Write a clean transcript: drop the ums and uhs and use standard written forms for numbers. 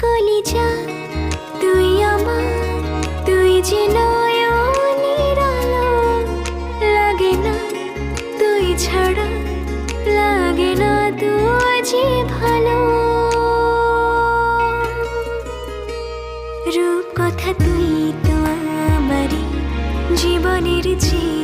কলিজা তুই আমার, তুই যে নয়নের আলো। লাগে না তুই ছাড়া, লাগে না তুই যে ভালো। রূপ কথা তুই তো আমারই জীবনের চেয়ে